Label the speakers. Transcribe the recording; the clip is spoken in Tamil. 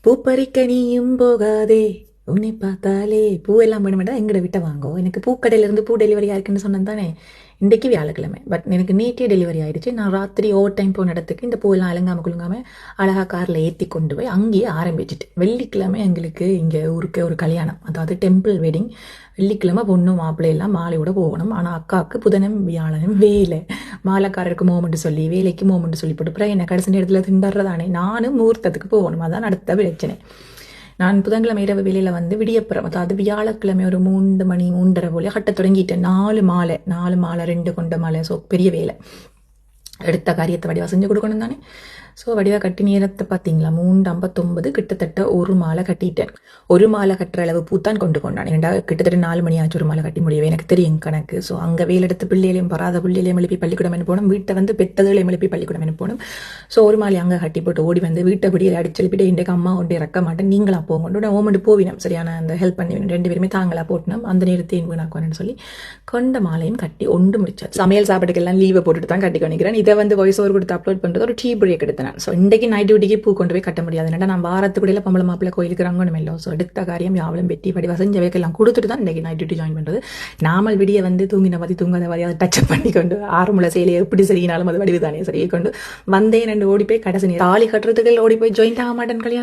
Speaker 1: பூப்பறிக்க நீயும் போகாதே உன்னை பார்த்தாலே பூவெல்லாம் வேணும் வேண்டாம் எங்கட விட்ட வாங்கோ. எனக்கு பூக்கடையிலேருந்து பூ டெலிவரி ஆயிருக்குன்னு சொன்னேன் தானே. இன்றைக்கு வியாழக்கிழமை, பட் எனக்கு நேற்றே டெலிவரி ஆகிடுச்சு. நான் ராத்திரி ஓவர் டைம் போன இடத்துக்கு இந்த பூவெல்லாம் அலங்காமல் குலுங்காமல் அழகாக காரில் ஏற்றி கொண்டு போய் அங்கேயே ஆரம்பிச்சிட்டு, வெள்ளிக்கிழமை எங்களுக்கு இங்கே ஊருக்கு ஒரு கல்யாணம், அதாவது டெம்பிள் வெட்டிங். வெள்ளிக்கிழமை பொண்ணு மாப்பிள்ளையெல்லாம் மாலையோட போகணும். ஆனால் அக்காவுக்கு புதனும் வியாழனும் வேலை, மாலைக்காரருக்கு மோமெண்ட் சொல்லி வேலைக்கு மோமெண்ட் சொல்லி போட்டு என்னை கடைசி நேரத்தில் திண்டறதானே. நானும் முகூர்த்தத்துக்கு போகணும், அதான் அடுத்த பிரச்சனை. நான் புதன்கிழமை இரவு வேலையில் வந்து விடியப்புறம், அதாவது வியாழக்கிழமை ஒரு 3 மணி 3:30 போல கட்ட தொடங்கிட்டேன். 4 மாலை 2 கொண்ட மாலை. ஸோ பெரிய வேலை, எடுத்த காரியத்தை வடிவா செஞ்சு கொடுக்கணும் தானே. ஸோ வடிவா கட்டி நேரத்தை பார்த்தீங்களா 3:59, கிட்டத்தட்ட ஒரு மாலை கட்டிட்டேன். ஒரு மாலை கட்டுற அளவு பூத்தான் கொண்டு கொண்டான். ஏன்டா கிட்டத்தட்ட 4 மணி ஆச்சு ஒரு மாலை கட்டி முடியவே, எனக்கு தெரியும் கணக்கு. ஸோ அங்கே வேலெடுத்து பிள்ளைகளையும் பராத பிள்ளைகளையும் எழுப்பி பள்ளிக்கூடம் போகணும், வீட்டை வந்து பெற்றதுகளையும் எழுப்பி பள்ளிக்கூடம் போகணும். ஸோ ஒரு மாலை அங்கே கட்டி போட்டு ஓடி வந்து வீட்டை பிடியில் அடிச்சு எழுப்பிட்டு இன்றைக்கு அம்மா கொண்டு இறக்க மாட்டேன், நீங்களா போங்க நான் ஓமெண்ட் போவினோம். சரியான அந்த ஹெல்ப் பண்ணி 2 பேருமே தாங்களா போட்டணும். அந்த நேரத்தையும் வீணாக்குவேன்னு சொல்லி கொண்ட மாலையும் கட்டி ஒன்று முடிச்சாச்சு. சமையல் சாப்பாட்டுக்கெல்லாம் லீவை போட்டுட்டு தான் கட்டி கொண்டிக்கிறேன். இதை வந்து வாய்ஸ் ஓவர் கொடுத்து அப்லோட் பண்ணுறது ஒரு டீ பிரேக் எடுத்தேன். ஸோ இன்றைக்கு நைட் டியூட்டிக்கு பூ கொண்டு போய் கட்ட முடியாது. என்னடா நான் வாரத்துக்குள்ள பம்பளை மாப்பிள்ளை கோயிலுக்கு ரங்கணும் இல்லை. ஸோ எடுத்த காரியம் யாவலும் வெட்டி படி வசஞ்ச வேக்கெல்லாம் கொடுத்துட்டு தான் இன்றைக்கி நைட் டியூட்டி ஜாயின் பண்ணுறது. நாமல் விடிய வந்து தூங்கின மாதிரி தூங்காத மாதிரி அதை டச் பண்ணி கொண்டு 6 முளை சேலையை எப்படி சரியினாலும் அது வடிவு தானே சரியை கொண்டு வந்தேன். 2 ஓடி போய் கடைசி தாலி கட்டுறதுக்கு ஓடி போய் ஜாயின்ட் ஆக மாட்டேன் கல்யாணம்.